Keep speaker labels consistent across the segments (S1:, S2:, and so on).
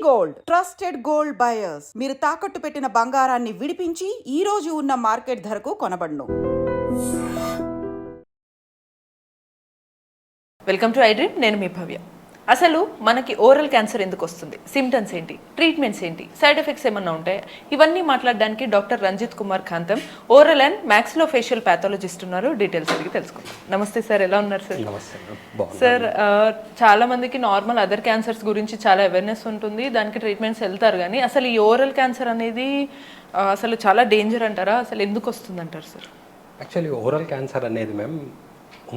S1: Gold trusted gold buyers మీరు తాకట్టు పెట్టిన బంగారాన్ని విడిపించి ఈ రోజు ఉన్న మార్కెట్ ధరకు కొనబడును.
S2: Welcome to iDream. నేను మీ భవ్య. అసలు మనకి ఓరల్ క్యాన్సర్ ఎందుకు వస్తుంది, సిమ్టమ్స్ ఏంటి, ట్రీట్మెంట్స్ ఏంటి, సైడ్ ఎఫెక్ట్స్ ఏమన్నా ఉంటాయి, ఇవన్నీ మాట్లాడడానికి doctor Ranjith Kumar Kantham oral and maxillofacial pathologist ఉన్నారు. డీటెయిల్స్ అడిగి తెలుసుకుందాం. నమస్తే సార్, ఎలా ఉన్నారు సార్? సార్, చాలా మందికి నార్మల్ అదర్ క్యాన్సర్స్ గురించి చాలా అవేర్నెస్ ఉంటుంది, దానికి ట్రీట్మెంట్స్ వెళ్తారు, కానీ అసలు ఈ ఓరల్ క్యాన్సర్ అనేది అసలు చాలా డేంజర్ అంటారా? అసలు ఎందుకు వస్తుంది అంటారు సార్?
S3: యాక్చువల్లీ ఓరల్ క్యాన్సర్ అనేది మేము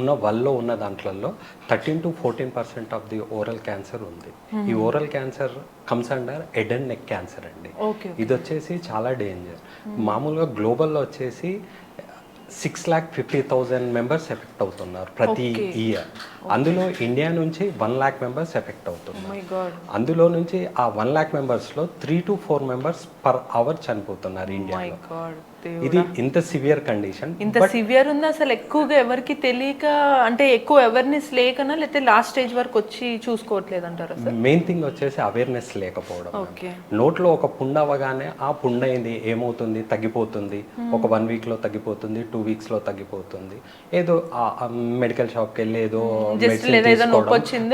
S3: ఉన్న దాంట్లలో 13 to 14% of the oral cancer ఉంది. ఈ oral cancer comes under head and neck cancer అండి. ఇది వచ్చేసి చాలా డేంజర్. మామూలుగా గ్లోబల్లో వచ్చేసి 6,50,000 మెంబర్స్ ఎఫెక్ట్ అవుతున్నారు ప్రతి ఇయర్. అందులో ఇండియా నుంచి 1 lakh మెంబర్స్ ఎఫెక్ట్ అవుతున్నారు. అందులో నుంచి ఆ 1 lakh మెంబర్స్లో 3 to 4 మెంబర్స్ పర్ అవర్ చనిపోతున్నారు ఇండియాలో. ఇది ఇంత సివియర్ కండిషన్.
S2: ఇంత సివియర్ ఉంది. అసలు ఎక్కువగా ఎవరికి తెలియక, అంటే ఎక్కువ అవేర్నెస్ లేకనా, లేకపోతే లాస్ట్ స్టేజ్ వరకు వచ్చి చూసుకోవట్లేదు అంటారా?
S3: మెయిన్ థింగ్ వచ్చేసి అవేర్నెస్ లేకపోవడం. నోట్లో ఒక పుండు అవ్వగానే ఆ పుండు అయింది, ఏమవుతుంది, తగ్గిపోతుంది, ఒక 1 weekలో తగ్గిపోతుంది, 2 weeksలో తగ్గిపోతుంది, ఏదో మెడికల్ షాప్కి వెళ్ళి ఏదో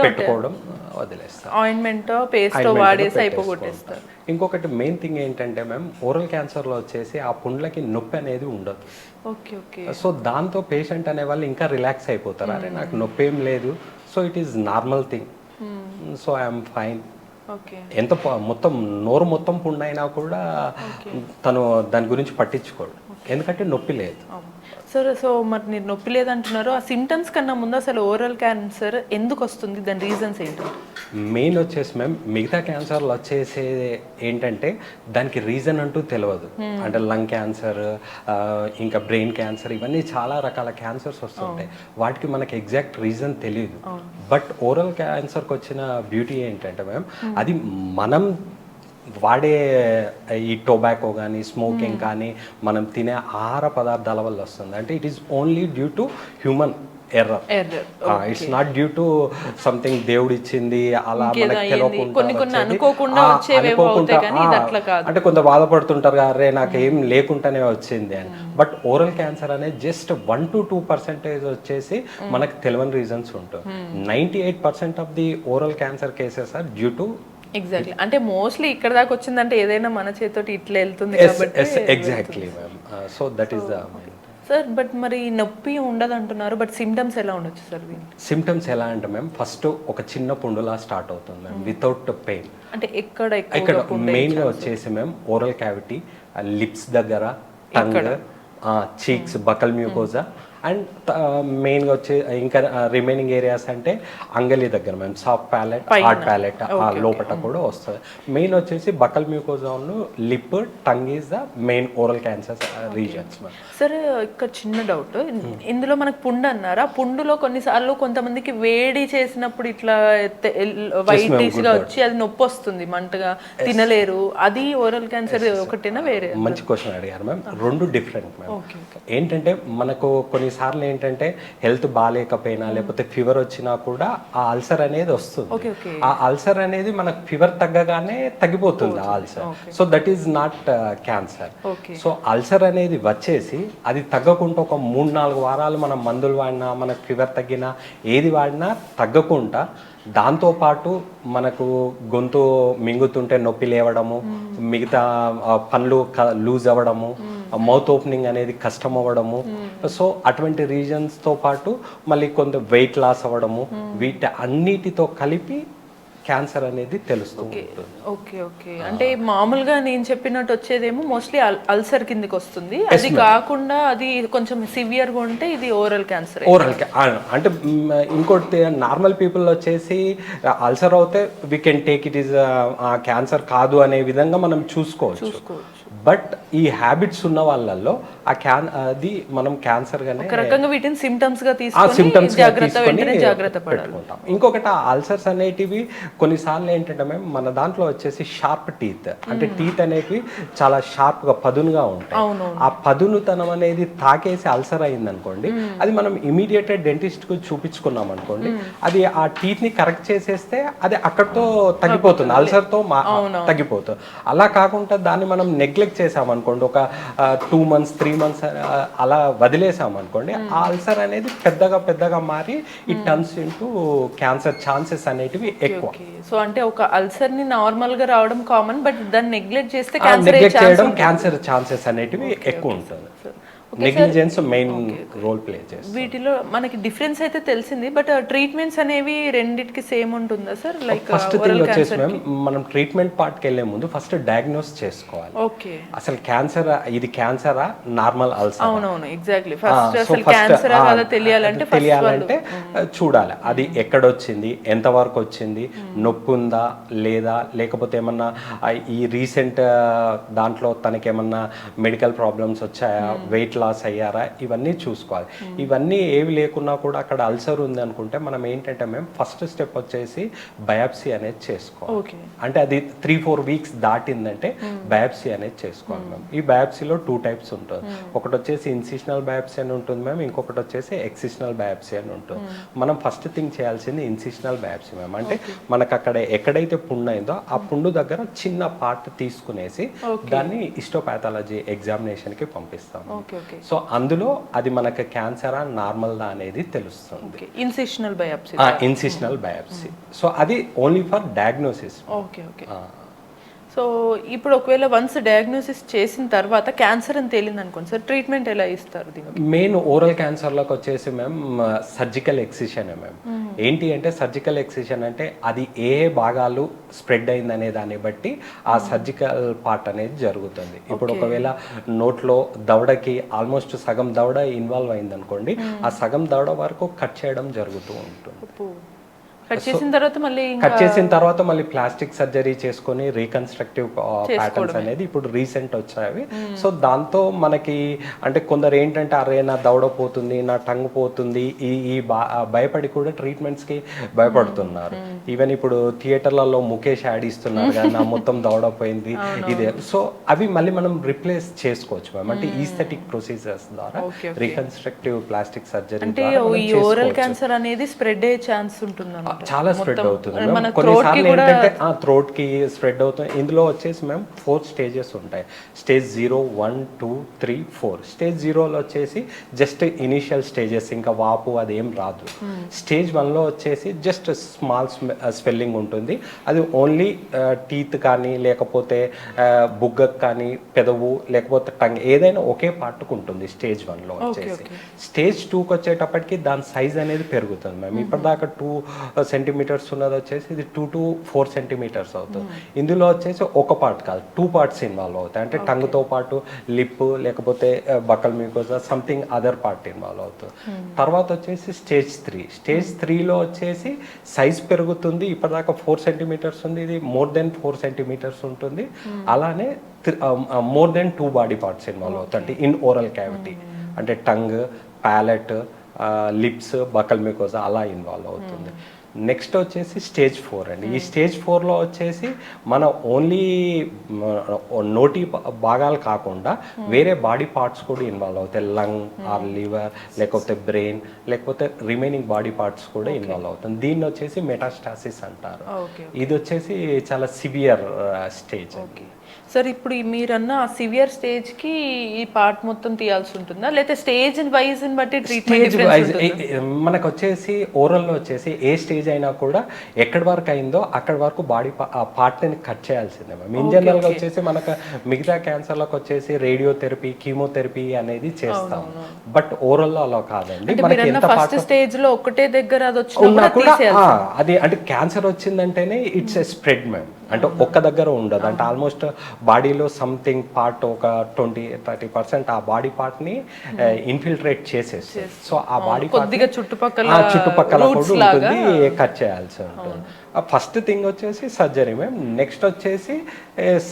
S3: పెట్టుకోవడం, వదిలేస్తారు.
S2: ఆయింట్మెంట్ పేస్ట్ వాడేసి అయిపోగొట్టేస్తారు.
S3: ఇంకొకటి మెయిన్ థింగ్ ఏంటంటే మ్యామ్, ఓరల్ క్యాన్సర్లో వచ్చేసి ఆ పుండ్లకి నొప్పి అనేది ఉండదు. సో దాంతో పేషెంట్ అనే వాళ్ళు ఇంకా రిలాక్స్ అయిపోతారు. అరే నాకు నొప్పి ఏం లేదు, so it is normal thing, so I'm fine. ఎంత మొత్తం నోరు మొత్తం పుండు అయినా కూడా తను దాని గురించి పట్టించుకోడు, ఎందుకంటే నొప్పి లేదు.
S2: సరే, సో మరి మీరు నొప్పి లేదంటున్నారు, ఆ సిమ్టమ్స్ కన్నా ముందు అసలు ఓరల్ క్యాన్సర్ ఎందుకు వస్తుంది, దాని రీజన్స్ ఏంటి?
S3: మెయిన్ వచ్చేసి మేము మిగతా క్యాన్సర్లు వచ్చేసి ఏంటంటే దానికి రీజన్ అంటూ తెలియదు. అంటే లంగ్ క్యాన్సర్, ఇంకా బ్రెయిన్ క్యాన్సర్, ఇవన్నీ చాలా రకాల క్యాన్సర్స్ వస్తుంటాయి, వాటికి మనకి ఎగ్జాక్ట్ రీజన్ తెలియదు. బట్ ఓరల్ క్యాన్సర్కి వచ్చిన బ్యూటీ ఏంటంటే మేము అది మనం వాడే ఈ టొబాకో కానీ స్మోకింగ్ కానీ మనం తినే ఆహార పదార్థాల వల్ల వస్తుంది. అంటే it is only due to human error. It's not due to something దేవుడు ఇచ్చింది అలా మనకు తెలియకుండా అంటే కొంత బాధపడుతుంటారు, అరే నాకు ఏం లేకుండానే వచ్చింది అని. బట్ ఓరల్ క్యాన్సర్ అనేది జస్ట్ 1 to 2% వచ్చేసి మనకు తెలియని రీజన్స్ ఉంటుంది. 98% of the oral cancer cases are due to.
S2: Exactly, అంటే మోస్ట్లీ ఇక్కడ దాకా వచ్చిందంటే ఏదైనా మన చేతితోటి ఇట్లా వెళ్తుంది కాబట్టి.
S3: Exactly ma'am, so that is the
S2: sir. But మరి నొప్పి ఉండదు అంటున్నారు, బట్ సిమ్టమ్స్ ఎలా ఉండొచ్చు సార్?
S3: సిమ్టమ్స్ ఎలా అంటే మ్యామ్, ఫస్ట్ ఒక చిన్న పుండులా స్టార్ట్ అవుతుంది మ్యామ్, వితౌట్ పెయిన్.
S2: అంటే ఇక్కడ
S3: మెయిన్గా వచ్చేసి మ్యామ్ ఓరల్ క్యావిటీ, లిప్స్ దగ్గర, tongue, cheeks, buccal mucosa, and మెయిన్గా వచ్చే ఇంకా రిమైనింగ్ ఏరియాస్ అంటే అంగలి దగ్గర ma'am, soft palate, hard palate లోపల కూడా వస్తుంది. మెయిన్ వచ్చేసి బకల్ మ్యూకోజాను, lip, tongue is the main oral cancer reasons ma'am.
S2: సరే, ఇక్కడ చిన్న డౌట్, ఇందులో మనకు పుండు అన్నారా, పుండులో కొన్నిసార్లు కొంతమందికి వేడి చేసినప్పుడు ఇట్లా వైటిష్ గా వచ్చి అది నొప్పి వస్తుంది, మంటగా తినలేరు, అది ఓరల్ క్యాన్సర్ ఒకటేనా వేరే?
S3: మంచి క్వశ్చన్ అడిగారు మ్యామ్. 2 different ma'am. ఏంటంటే మనకు కొన్నిసార్లు ఏంటంటే హెల్త్ బాగాలేకపోయినా లేకపోతే ఫీవర్ వచ్చినా కూడా ఆ అల్సర్ అనేది వస్తుంది. ఆ అల్సర్ అనేది మనకు ఫీవర్ తగ్గగానే తగ్గిపోతుంది ఆ ulcer. So that is not cancer. So ulcer అనేది వచ్చేసి అది తగ్గకుండా ఒక 3-4 వారాలు మనం మందులు వాడినా, మనకు ఫీవర్ తగ్గినా, ఏది వాడినా తగ్గకుండా, దాంతోపాటు మనకు గొంతు మింగుతుంటే నొప్పి లేవడము, మిగతా పనులు లూజ్ అవ్వడము, మౌత్ ఓపెనింగ్ అనేది కష్టం అవ్వడము, సో అటువంటి రీజన్స్తో పాటు మళ్ళీ కొంత వెయిట్ లాస్ అవ్వడము, వీటి అన్నిటితో కలిపి క్యాన్సర్ అనేది తెలుస్తూ ఉంటుంది.
S2: ఓకే. అంటే మామూలుగా నేను చెప్పినట్టు వచ్చేదేమో మోస్ట్లీ అల్సర్ కిందకి వస్తుంది, అది కాకుండా అది కొంచెం సివియర్గా ఉంటే ఇది ఓరల్ క్యాన్సర్.
S3: అంటే ఇంకోటి నార్మల్ పీపుల్ వచ్చేసి అల్సర్ అవుతే we can take it is cancer కాదు అనే విధంగా మనం చూసుకోవచ్చు. బట్ ఈ హ్యాబిట్స్ ఉన్న వాళ్ళల్లో అది మనం క్యాన్సర్ గానే
S2: ఒక రకంగా వీటిని సిమ్టమ్స్ గా
S3: ఆ
S2: తీసుకొని
S3: సిమ్టమ్స్
S2: వెంటనే జాగ్రత్త పడాలి.
S3: పెట్టుకుంటాం. ఇంకొకటి అల్సర్స్ అనేటివి కొన్నిసార్లు ఏంటంటే మేము మన దాంట్లో వచ్చేసి షార్ప్ టీత్, అంటే టీత్ అనేటివి చాలా షార్ప్ గా పదునుగా ఉంటాయి. ఆ పదునుతనం అనేది తాకేసి అల్సర్ అయింది అనుకోండి, అది మనం ఇమీడియట్ డెంటిస్ట్ కు చూపించుకున్నాం అనుకోండి, అది ఆ టీత్ ని కరెక్ట్ చేసేస్తే అది అక్కడితో తగ్గిపోతుంది, అల్సర్ తో తగ్గిపోతుంది. అలా కాకుండా దాన్ని మనం నెగ్లెక్ట్ చేసాం అనుకోండి, ఒక 2 months 3 months అలా వదిలేసాం అనుకోండి, ఆ అల్సర్ అనేది పెద్దగా మారి it turns into cancer chances అనేటివి ఎక్కువ.
S2: సో అంటే ఒక అల్సర్ ని నార్మల్ గా రావడం కామన్, బట్ దాన్ని నెగ్లెక్ట్ చేస్తే
S3: నెగ్లెక్ట్ చేయడం క్యాన్సర్ ఛాన్సెస్ అనేటివి ఎక్కువ ఉంటుంది. నెగ్లిజెన్స్ మెయిన్ రోల్ ప్లే చేస్తుంది.
S2: వీటిలో మనకి డిఫరెన్స్ అయితే తెలిసింది, బట్ ట్రీట్మెంట్స్ అనేవి రెండిటికి సేమ్ ఉంటుందా సార్? లైక్
S3: ఫస్ట్ థింగ్ వచ్చేసి మనం ట్రీట్మెంట్ పార్ట్కి వెళ్ళే ముందు ఫస్ట్ డయాగ్నోస్ చేసుకోవాలి.
S2: ఓకే,
S3: అసలు క్యాన్సర్, ఇది క్యాన్సరా నార్మల్ అల్సర్?
S2: అవునవును, ఎగ్జాక్ట్లీ. ఫస్ట్ అసలు క్యాన్సరా కదా తెలియాలంటే
S3: చూడాలి అది ఎక్కడొచ్చింది, ఎంత వరకు వచ్చింది, నొప్పి ఉందా లేదా, లేకపోతే ఏమన్నా ఈ రీసెంట్ దాంట్లో తనకేమన్నా మెడికల్ ప్రాబ్లమ్స్ వచ్చాయా, వెయిట్ లాస్ అయ్యారా, ఇవన్నీ చూసుకోవాలి. ఇవన్నీ ఏవి లేకున్నా కూడా అక్కడ అల్సర్ ఉంది అనుకుంటే మనం ఏంటంటే మేము ఫస్ట్ స్టెప్ వచ్చేసి బయాప్సీ అనేది చేసుకోవాలి. అంటే అది 3-4 weeks దాటిందంటే బయాప్సీ అనేది చేసుకోవాలి మేము. ఈ బయాప్సీలో 2 types ఉంటుంది. ఒకటి వచ్చేసి ఇన్సిషనల్ బయాప్సీ అని ఉంటుంది మేము, ఇంకొకటి వచ్చేసి ఎక్సిషనల్ బయాప్సీ అని ఉంటుంది. మనం ఫస్ట్ థింగ్ చేయాల్సింది ఇన్సిషనల్ బయాప్సీ మేము. అంటే మనకు అక్కడ ఎక్కడైతే పుండు అయిందో ఆ పుండు దగ్గర చిన్న పార్ట్ తీసుకునేసి దాన్ని హిస్టోపాథాలజీ ఎగ్జామినేషన్ కి పంపిస్తాము. సో అందులో అది మనకి క్యాన్సరా నార్మల్ అనేది తెలుస్తుంది.
S2: Incisional biopsy.
S3: Incisional biopsy. So అది only for diagnosis.
S2: Okay. So ఇప్పుడు ఒకవేళ వన్స్ డయాగ్నోసిస్ చేసిన తర్వాత క్యాన్సర్ అని తేలింది అనుకోండి సార్, ట్రీట్మెంట్ ఎలా ఇస్తారు దీనికి?
S3: మెయిన్ ఓరల్ క్యాన్సర్లకు వచ్చేసి మేము సర్జికల్ ఎక్సిషన్ మేము. ఏంటి అంటే సర్జికల్ ఎక్సిషన్ అంటే అది ఏ భాగాలు స్ప్రెడ్ అయింది అనే దాన్ని బట్టి ఆ సర్జికల్ పార్ట్ అనేది జరుగుతుంది. ఇప్పుడు ఒకవేళ నోట్లో దవడకి ఆల్మోస్ట్ సగం దవడ ఇన్వాల్వ్ అయింది అనుకోండి, ఆ సగం దవడ వరకు కట్ చేయడం జరుగుతూ ఉంటుంది.
S2: కట్ చేసిన తర్వాత మళ్ళీ ప్లాస్టిక్
S3: సర్జరీ చేసుకొని రీకన్స్ట్రక్టివ్ ప్యాటర్న్స్ అనేది ఇప్పుడు రీసెంట్ వచ్చాయి. సో దాంతో మనకి అంటే కొందరు ఏంటంటే అరే నా దవడ పోతుంది, నా టంగ్ పోతుంది, ఈ భయపడి కూడా ట్రీట్మెంట్స్ కి భయపడుతున్నారు. ఈవెన్ ఇప్పుడు థియేటర్లలో ముఖేష్ యాడ్ ఇస్తున్నారు కదా, నా మొత్తం దవడ పోయింది ఇదే. సో అవి మళ్ళీ మనం రిప్లేస్ చేసుకోవచ్చు మ్యామ్. అంటే ఈస్థెటిక్ ప్రొసీజర్స్ ద్వారా reconstructive plastic surgery
S2: oral cancer అనేది స్ప్రెడ్ అయ్యే ఛాన్స్ ఉంటుంది,
S3: చాలా స్ప్రెడ్ అవుతుంది. కొన్నిసార్లు ఏంటంటే థ్రోట్ కి స్ప్రెడ్ అవుతుంది. ఇందులో వచ్చేసి మేము 4 stages ఉంటాయి. స్టేజ్ 0, 1, 2, 3, 4. స్టేజ్ 0లో వచ్చేసి జస్ట్ ఇనిషియల్ స్టేజెస్, ఇంకా వాపు అదేం రాదు. స్టేజ్ 1లో వచ్చేసి జస్ట్ స్మాల్ స్వెల్లింగ్ ఉంటుంది. అది ఓన్లీ టీత్ కానీ లేకపోతే బుగ్గకు కానీ పెదవు లేకపోతే టంగ్ ఏదైనా ఒకే పార్ట్కు ఉంటుంది స్టేజ్ 1లో వచ్చేసి. స్టేజ్ 2కి వచ్చేటప్పటికి దాని సైజ్ అనేది పెరుగుతుంది మేము. ఇప్పటిదాకా 2 centimeters ఉన్నది వచ్చేసి ఇది 2 to 4 centimeters అవుతుంది. ఇందులో వచ్చేసి ఒక పార్ట్ కాదు 2 parts ఇన్వాల్వ్ అవుతాయి. అంటే టంగ్తో పాటు లిప్ లేకపోతే buckle mucosa something other part involve అవుతుంది. తర్వాత వచ్చేసి స్టేజ్ 3. స్టేజ్ 3లో వచ్చేసి సైజ్ పెరుగుతుంది. ఇప్పటిదాకా 4 centimeters ఉంది, ఇది మోర్ దెన్ 4 centimeters ఉంటుంది. అలానే more than 2 body parts involve అవుతాయి. అంటే ఇన్ ఓరల్ క్యావిటీ అంటే tongue, palate, lips, buccal mucosa అలా ఇన్వాల్వ్ అవుతుంది. నెక్స్ట్ వచ్చేసి స్టేజ్ 4 అండి. ఈ స్టేజ్ 4లో వచ్చేసి మన ఓన్లీ నోటి భాగాలు కాకుండా వేరే బాడీ పార్ట్స్ కూడా ఇన్వాల్వ్ అవుతాయి. లంగ్ ఆర్ లివర్ లేకపోతే బ్రెయిన్ లేకపోతే రిమైనింగ్ బాడీ పార్ట్స్ కూడా ఇన్వాల్వ్ అవుతుంది. దీన్ని వచ్చేసి మెటాస్టాసిస్ అంటారు. ఇది వచ్చేసి చాలా సివియర్ స్టేజ్.
S2: సార్ ఇప్పుడు మీరన్న ఆ సివియర్ స్టేజ్ కి ఈ పార్ట్ మొత్తం తీయాల్సి ఉంటుందా, లేకపోతే స్టేజ్ వైజ్ బట్టి ట్రీట్మెంట్
S3: మనకు వచ్చేసి ఓరల్లో వచ్చేసి ఏ స్టేజ్ అయినా కూడా ఎక్కడి వరకు అయిందో అక్కడి వరకు బాడీ ఆ పార్ట్ ని కట్ చేయాల్సిందే మ్యామ్. ఇన్ జనరల్ గా వచ్చేసి మనకు మిగతా క్యాన్సర్లకు వచ్చేసి రేడియోథెరపీ, కీమోథెరపీ అనేది చేస్తాం. బట్ ఓరల్లో అలా కాదండి. మనకి ఎంత
S2: ఫస్ట్ స్టేజ్ లో ఒకటే దగ్గర అది
S3: ఉన్నా కూడా అది అంటే క్యాన్సర్ వచ్చిందంటేనే ఇట్స్ ఎ స్ప్రెడ్ మ్యామ్. అంటే ఒక్క దగ్గర ఉండదు. అంటే ఆల్మోస్ట్ బాడీలో సంథింగ్ పార్ట్ ఒక 20-30% ఆ బాడీ పార్ట్ ని ఇన్ఫిల్ట్రేట్ చేసేస్తుంది. సో ఆ బాడీ పార్ట్ చుట్టుపక్కల కూడా ఉంటుంది, కట్ చేయాల్సి ఉంటుంది. ఫస్ట్ థింగ్ వచ్చేసి సర్జరీ మ్యామ్. నెక్స్ట్ వచ్చేసి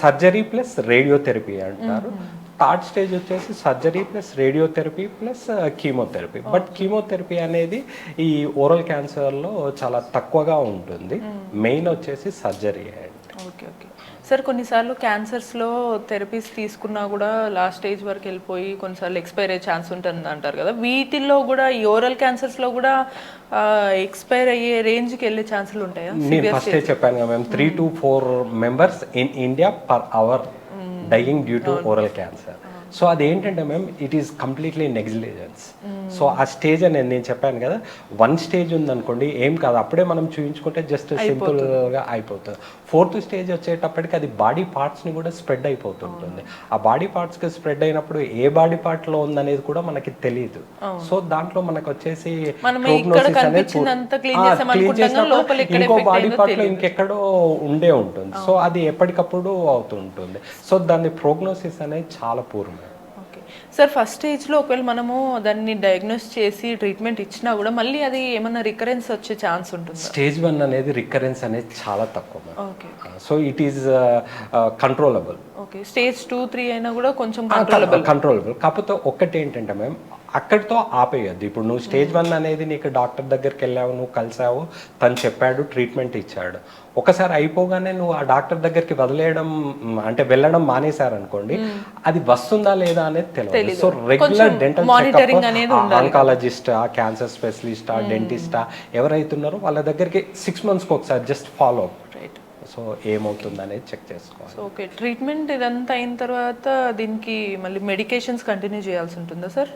S3: సర్జరీ ప్లస్ రేడియోథెరపీ అంటారు. థర్డ్ స్టేజ్ వచ్చేసి surgery plus radiotherapy plus chemotherapy. But chemotherapy అనేది ఈ ఓరల్ క్యాన్సర్లో చాలా తక్కువగా ఉంటుంది. మెయిన్ వచ్చేసి సర్జరీ.
S2: ఓకే ఓకే సార్, కొన్నిసార్లు క్యాన్సర్స్లో థెరపీస్ తీసుకున్నా కూడా లాస్ట్ స్టేజ్ వరకు వెళ్ళిపోయి కొన్నిసార్లు ఎక్స్పైర్ అయ్యే ఛాన్స్ ఉంటుంది అంటారు కదా, వీటిల్లో కూడా ఈ ఓరల్ క్యాన్సర్స్లో కూడా ఎక్స్పైర్ అయ్యే రేంజ్కి వెళ్ళే ఛాన్సులు ఉంటాయా?
S3: నేను ఫస్టే చెప్పాను కదా మేము 3 to 4 members in India per hour dying due to oral cancer. So అదేంటంటే మేము it is completely negligence. So ఆ స్టేజ్ అని నేను చెప్పాను కదా, 1 స్టేజ్ ఉందనుకోండి ఏం కాదు, అప్పుడే మనం చూపించుకుంటే జస్ట్ సింపుల్గా అయిపోతుంది. 4th స్టేజ్ వచ్చేటప్పటికి అది బాడీ పార్ట్స్ని కూడా స్ప్రెడ్ అయిపోతుంటుంది. ఆ బాడీ పార్ట్స్కి స్ప్రెడ్ అయినప్పుడు ఏ బాడీ పార్ట్లో ఉందనేది కూడా మనకి తెలియదు. సో దాంట్లో మనకు వచ్చేసి ఇంకో బాడీ పార్ట్లో ఇంకెక్కడో ఉండే ఉంటుంది. సో అది ఎప్పటికప్పుడు అవుతుంటుంది. సో దాని ప్రోగ్నోసిస్ అనేది చాలా పూర్వం.
S2: సార్, ఫస్ట్ స్టేజ్లో ఒకవేళ మనము దాన్ని డయాగ్నోస్ చేసి ట్రీట్మెంట్ ఇచ్చినా కూడా మళ్ళీ అది ఏమన్నా రికరెన్స్ వచ్చే ఛాన్స్ ఉంటుంది?
S3: స్టేజ్ 1 అనేది రికరెన్స్ అనేది చాలా తక్కువ. So it is controllable.
S2: Okay, stage 2, 3 అయినా కూడా కొంచెం
S3: కంట్రోలబుల్. కాకపోతే ఒక్కటి ఏంటంటే మేము అక్కడితో ఆపేయద్దు. ఇప్పుడు నువ్వు స్టేజ్ 1 అనేది నీకు డాక్టర్ దగ్గరికి వెళ్ళావు, నువ్వు కలిసావు, తను చెప్పాడు, ట్రీట్మెంట్ ఇచ్చాడు. ఒకసారి అయిపోగానే నువ్వు ఆ డాక్టర్ దగ్గరికి వదిలేయడం అంటే వెళ్ళడం మానేశారనుకోండి, అది వస్తుందా లేదా అనేది తెలియదు. సో రెగ్యులర్ డెంటల్ చెకప్, ఆంకాలజిస్టా, క్యాన్సర్ స్పెషలిస్టా, డెంటిస్టా ఎవరైతున్నారో వాళ్ళ దగ్గరికి 6 monthsకి ఒకసారి జస్ట్ ఫాలో అప్. సో ఏమవుతుంది అనేది చెక్ చేసుకోవాలి.
S2: ఓకే, ట్రీట్మెంట్ ఇదంతా అయిన తర్వాత దీనికి మళ్ళీ మెడికేషన్స్ కంటిన్యూ చేయాల్సి ఉంటుందా సార్?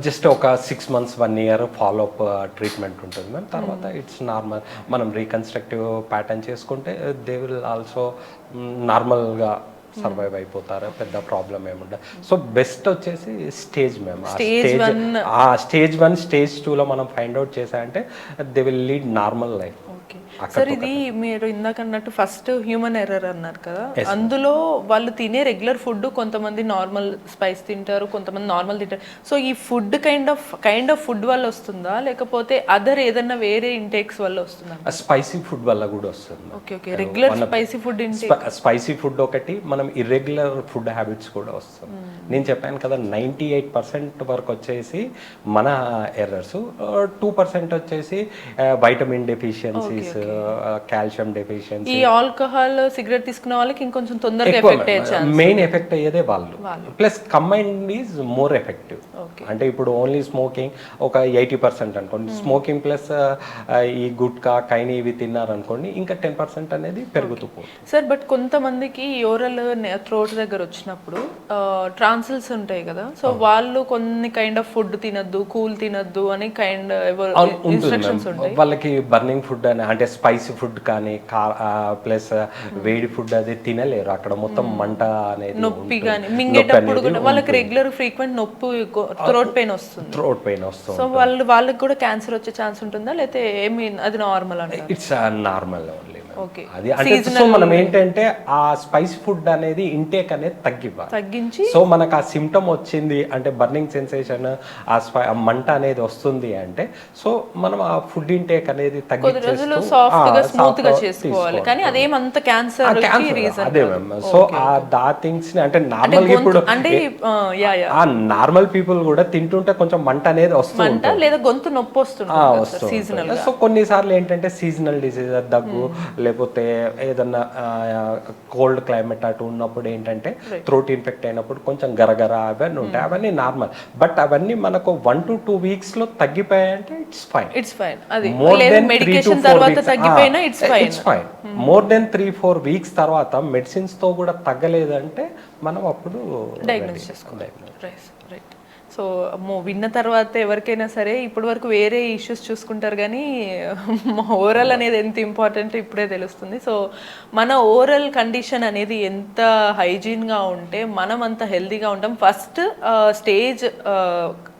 S3: జస్ట్ ఒక 6 months 1 year follow up treatment ఉంటుంది మ్యామ్. తర్వాత ఇట్స్ నార్మల్. మనం రీకన్స్ట్రక్టివ్ ప్యాటర్న్ చేసుకుంటే దే విల్ ఆల్సో నార్మల్గా సర్వైవ్ అయిపోతారు, పెద్ద ప్రాబ్లం ఏముండదు. సో బెస్ట్ వచ్చేసి స్టేజ్ మ్యామ్. స్టేజ్ 1 స్టేజ్ 2లో మనం ఫైండ్ అవుట్ చేసామంటే they will lead normal life.
S2: Sir, ఇది మీరు ఇందాక అన్నట్టు ఫస్ట్ హ్యూమన్ ఎర్రర్ అన్నారు కదా, అందులో వాళ్ళు తినే రెగ్యులర్ ఫుడ్ కొంతమంది నార్మల్ స్పైస్ తింటారు, కొంతమంది నార్మల్ తింటారు. సో ఈ ఫుడ్ కైండ్ ఆఫ్ ఫుడ్ వల్ల వస్తుందా, లేకపోతే అదర్ ఏదన్నా వేరే ఇంటేక్స్ వల్ల వస్తుందా?
S3: స్పైసీ ఫుడ్ వల్ల కూడా వస్తుంది.
S2: Okay okay, regular spicy food
S3: spicy food ఒకటి, మనం ఇర్రెగ్యులర్ ఫుడ్ హ్యాబిట్స్ కూడా వస్తుంది. నేను చెప్పాను కదా 98% వరకు వచ్చేసి మన ఎర్రర్స్, 2% వచ్చేసి వైటమిన్ డెఫిషియన్సీస్, కాల్షియం డెఫిషియన్సీ.
S2: ఈ ఆల్కహాల్ సిగరెట్ తీసుకునే వాళ్ళకి ఇంకొంచెం తొందరగా ఎఫెక్ట్ అయ్యే ఛాన్స్,
S3: మెయిన్ ఎఫెక్ట్ అయ్యేదే వాళ్ళు. Plus combined is more effective. అంటే ఇప్పుడు ఓన్లీ స్మోకింగ్ ఒక 80% అనుకోండి, స్మోకింగ్ ప్లస్ ఈ గుట్కా కైని ఇవి తిన్నారనుకోండి, ఇంకా 10% అనేది పెరుగుతుంది.
S2: సార్, బట్ కొంతమందికి ఓరల్ థ్రోట్ దగ్గర వచ్చినప్పుడు ట్రాన్సిల్స్ ఉంటాయి కదా, సో వాళ్ళు కొన్ని కైండ్ ఆఫ్ ఫుడ్ తినద్దు, కూల్ తినద్దు అని ఇన్స్ట్రక్షన్స్ ఉంటాయి.
S3: వాళ్ళకి బర్నింగ్ ఫుడ్ అని అంటే స్పైసీ ఫుడ్ కానీ ప్లస్ వేడి ఫుడ్ అది తినలేరు. అక్కడ మొత్తం మంట అనేది,
S2: నొప్పి కానీ మింగేటప్పుడు కూడా వాళ్ళకి రెగ్యులర్ ఫ్రీక్వెంట్ నొప్పి, థ్రోట్ పెయిన్ వస్తుంది. సో వాళ్ళకి కూడా క్యాన్సర్ వచ్చే ఛాన్స్ ఉంటుందా, లేకపోతే ఏమి అది నార్మల్ అంటారు?
S3: It's normal only. అది అంటే సో మనం ఏంటంటే ఆ స్పైస్ ఫుడ్ అనేది ఇంటేక్ అనేది తగ్గించి, సో మనకు ఆ సిమ్టమ్ వచ్చింది అంటే బర్నింగ్ సెన్సేషన్, ఆ మంట అనేది వస్తుంది అంటే, సో మనం ఆ ఫుడ్ ఇంటేక్ అనేది తగ్గించేస్తూ అదే మ్యామ్. సో ఆ థింగ్స్ ని అంటే నార్మల్ ఇప్పుడు నార్మల్ పీపుల్ కూడా తింటుంటే కొంచెం మంట అనేది వస్తుంది,
S2: లేదా గొంతు నొప్పి వస్తుంది.
S3: సో కొన్నిసార్లు ఏంటంటే సీజనల్ డిసీజ్, దగ్గు లేకపోతే ఏదన్నా కోల్డ్ క్లైమేట్ అటు ఉన్నప్పుడు ఏంటంటే థ్రోట్ ఇన్ఫెక్ట్ అయినప్పుడు కొంచెం గరగర అవన్నీ ఉంటాయి, అవన్నీ నార్మల్. బట్ అవన్నీ మనకు 1 to 2 weeks లో తగ్గిపోయాయంటే it's fine. More than 3-4 weeks తర్వాత మెడిసిన్స్ తో కూడా తగ్గలేదంటే మనం అప్పుడు
S2: డయాగ్నోస్ చేసుకోవాలి. రైట్. సో విన్న తర్వాత ఎవరికైనా సరే ఇప్పటి వరకు వేరే ఇష్యూస్ చూసుకుంటారు, కానీ ఓరల్ అనేది ఎంత ఇంపార్టెంట్ ఇప్పుడే తెలుస్తుంది. సో మన ఓరల్ కండిషన్ అనేది ఎంత హైజీన్గా ఉంటే మనం అంత హెల్తీగా ఉంటాం. ఫస్ట్ స్టేజ్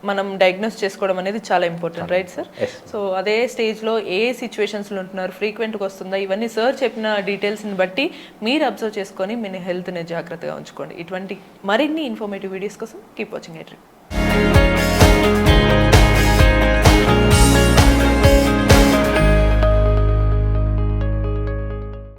S2: మనం డయాగ్నోస్ చేసుకోవడం అనేది చాలా ఇంపార్టెంట్, రైట్ సార్? సో అదే స్టేజ్లో ఏ సిచ్యువేషన్స్లో ఉంటున్నారు, ఫ్రీక్వెంట్గా వస్తుందా, ఇవన్నీ సార్ చెప్పిన డీటెయిల్స్ని బట్టి మీరు అబ్జర్వ్ చేసుకొని మీ హెల్త్ని జాగ్రత్తగా ఉంచుకోండి. ఇటువంటి మరిన్ని ఇన్ఫర్మేటివ్ వీడియోస్ కోసం కీప్ వాచింగ్ ఎట్రీ.